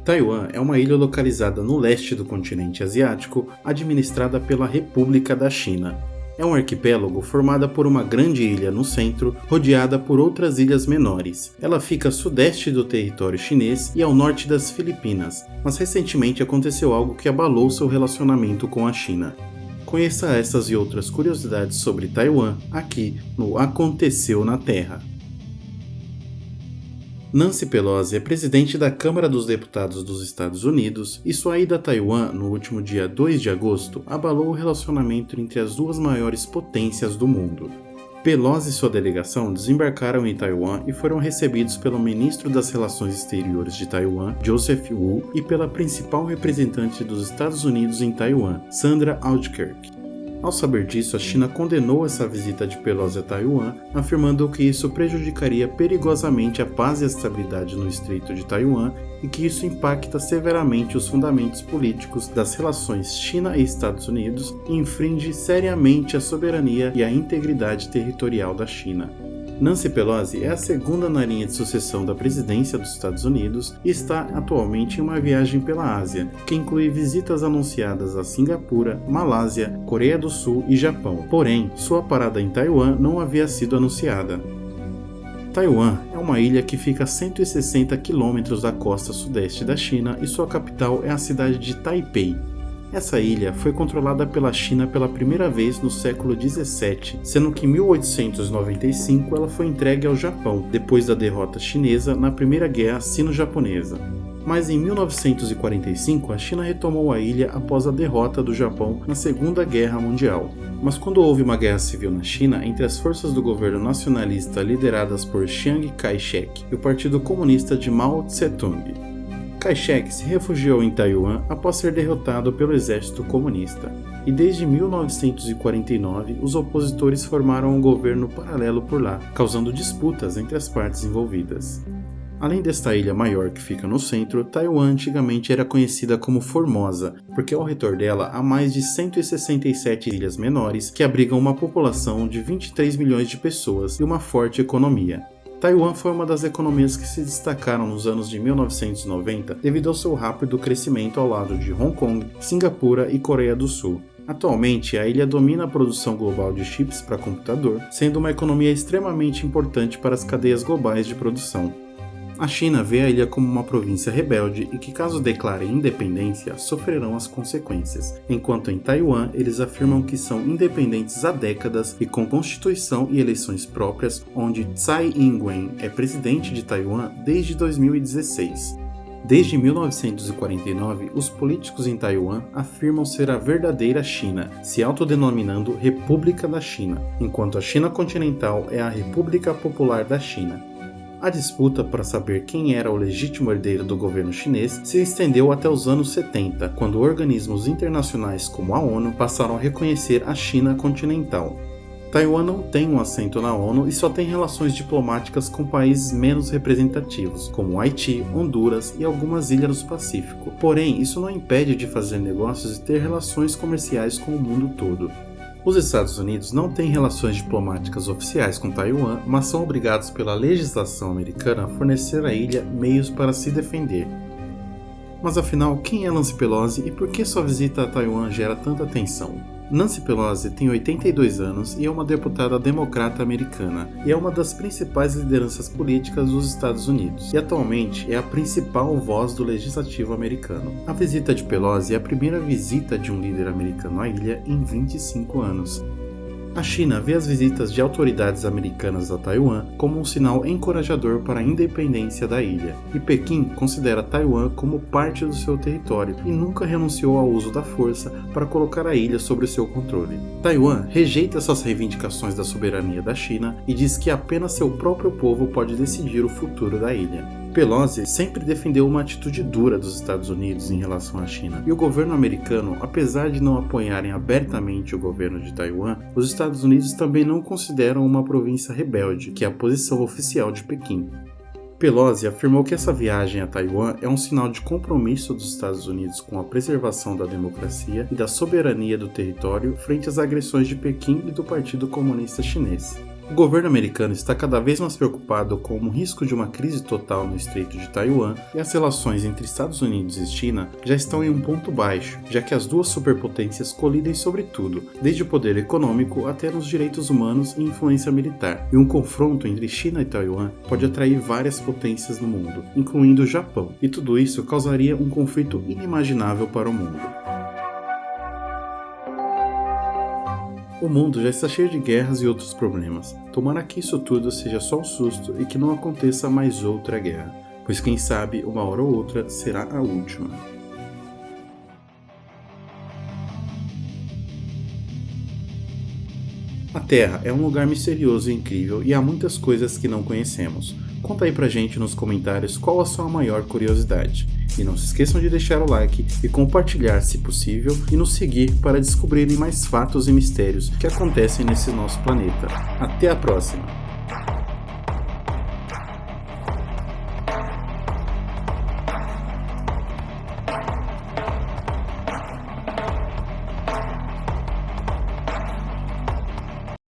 Taiwan é uma ilha localizada no leste do continente asiático, administrada pela República da China. É um arquipélago formado por uma grande ilha no centro, rodeada por outras ilhas menores. Ela fica a sudeste do território chinês e ao norte das Filipinas, mas recentemente aconteceu algo que abalou seu relacionamento com a China. Conheça essas e outras curiosidades sobre Taiwan aqui no Aconteceu na Terra. Nancy Pelosi é presidente da Câmara dos Deputados dos Estados Unidos e sua ida a Taiwan no último dia 2 de agosto abalou o relacionamento entre as duas maiores potências do mundo. Pelosi e sua delegação desembarcaram em Taiwan e foram recebidos pelo ministro das Relações Exteriores de Taiwan, Joseph Wu, e pela principal representante dos Estados Unidos em Taiwan, Sandra Albuquerque. Ao saber disso, a China condenou essa visita de Pelosi a Taiwan, afirmando que isso prejudicaria perigosamente a paz e a estabilidade no Estreito de Taiwan e que isso impacta severamente os fundamentos políticos das relações China e Estados Unidos e infringe seriamente a soberania e a integridade territorial da China. Nancy Pelosi é a segunda na linha de sucessão da presidência dos Estados Unidos e está atualmente em uma viagem pela Ásia, que inclui visitas anunciadas a Singapura, Malásia, Coreia do Sul e Japão. Porém, sua parada em Taiwan não havia sido anunciada. Taiwan é uma ilha que fica a 160 quilômetros da costa sudeste da China e sua capital é a cidade de Taipei. Essa ilha foi controlada pela China pela primeira vez no século XVII, sendo que em 1895 ela foi entregue ao Japão, depois da derrota chinesa na Primeira Guerra Sino-Japonesa. Mas em 1945 a China retomou a ilha após a derrota do Japão na Segunda Guerra Mundial. Mas quando houve uma guerra civil na China entre as forças do governo nacionalista lideradas por Chiang Kai-shek e o Partido Comunista de Mao Tse-tung, Kai-shek se refugiou em Taiwan após ser derrotado pelo exército comunista, e desde 1949 os opositores formaram um governo paralelo por lá, causando disputas entre as partes envolvidas. Além desta ilha maior que fica no centro, Taiwan antigamente era conhecida como Formosa, porque ao redor dela há mais de 167 ilhas menores que abrigam uma população de 23 milhões de pessoas e uma forte economia. Taiwan foi uma das economias que se destacaram nos anos de 1990 devido ao seu rápido crescimento ao lado de Hong Kong, Singapura e Coreia do Sul. Atualmente, a ilha domina a produção global de chips para computador, sendo uma economia extremamente importante para as cadeias globais de produção. A China vê a ilha como uma província rebelde e que, caso declarem independência, sofrerão as consequências, enquanto em Taiwan eles afirmam que são independentes há décadas e com constituição e eleições próprias, onde Tsai Ing-wen é presidente de Taiwan desde 2016. Desde 1949, os políticos em Taiwan afirmam ser a verdadeira China, se autodenominando República da China, enquanto a China continental é a República Popular da China. A disputa para saber quem era o legítimo herdeiro do governo chinês se estendeu até os anos 70, quando organismos internacionais como a ONU passaram a reconhecer a China continental. Taiwan não tem um assento na ONU e só tem relações diplomáticas com países menos representativos, como Haiti, Honduras e algumas ilhas do Pacífico. Porém, isso não impede de fazer negócios e ter relações comerciais com o mundo todo. Os Estados Unidos não têm relações diplomáticas oficiais com Taiwan, mas são obrigados pela legislação americana a fornecer à ilha meios para se defender. Mas afinal, quem é Nancy Pelosi e por que sua visita a Taiwan gera tanta atenção? Nancy Pelosi tem 82 anos e é uma deputada democrata americana, e é uma das principais lideranças políticas dos Estados Unidos, e atualmente é a principal voz do legislativo americano. A visita de Pelosi é a primeira visita de um líder americano à ilha em 25 anos. A China vê as visitas de autoridades americanas a Taiwan como um sinal encorajador para a independência da ilha, e Pequim considera Taiwan como parte do seu território e nunca renunciou ao uso da força para colocar a ilha sob seu controle. Taiwan rejeita essas reivindicações da soberania da China e diz que apenas seu próprio povo pode decidir o futuro da ilha. Pelosi sempre defendeu uma atitude dura dos Estados Unidos em relação à China, e o governo americano, apesar de não apoiarem abertamente o governo de Taiwan, os Estados Unidos também não consideram uma província rebelde, que é a posição oficial de Pequim. Pelosi afirmou que essa viagem a Taiwan é um sinal de compromisso dos Estados Unidos com a preservação da democracia e da soberania do território frente às agressões de Pequim e do Partido Comunista Chinês. O governo americano está cada vez mais preocupado com o risco de uma crise total no Estreito de Taiwan e as relações entre Estados Unidos e China já estão em um ponto baixo, já que as duas superpotências colidem sobre tudo, desde o poder econômico até nos direitos humanos e influência militar. E um confronto entre China e Taiwan pode atrair várias potências no mundo, incluindo o Japão, e tudo isso causaria um conflito inimaginável para o mundo. O mundo já está cheio de guerras e outros problemas. Tomara que isso tudo seja só um susto e que não aconteça mais outra guerra, pois quem sabe uma hora ou outra será a última. A Terra é um lugar misterioso e incrível e há muitas coisas que não conhecemos. Conta aí pra gente nos comentários qual a sua maior curiosidade. E não se esqueçam de deixar o like e compartilhar se possível e nos seguir para descobrirem mais fatos e mistérios que acontecem nesse nosso planeta. Até a próxima!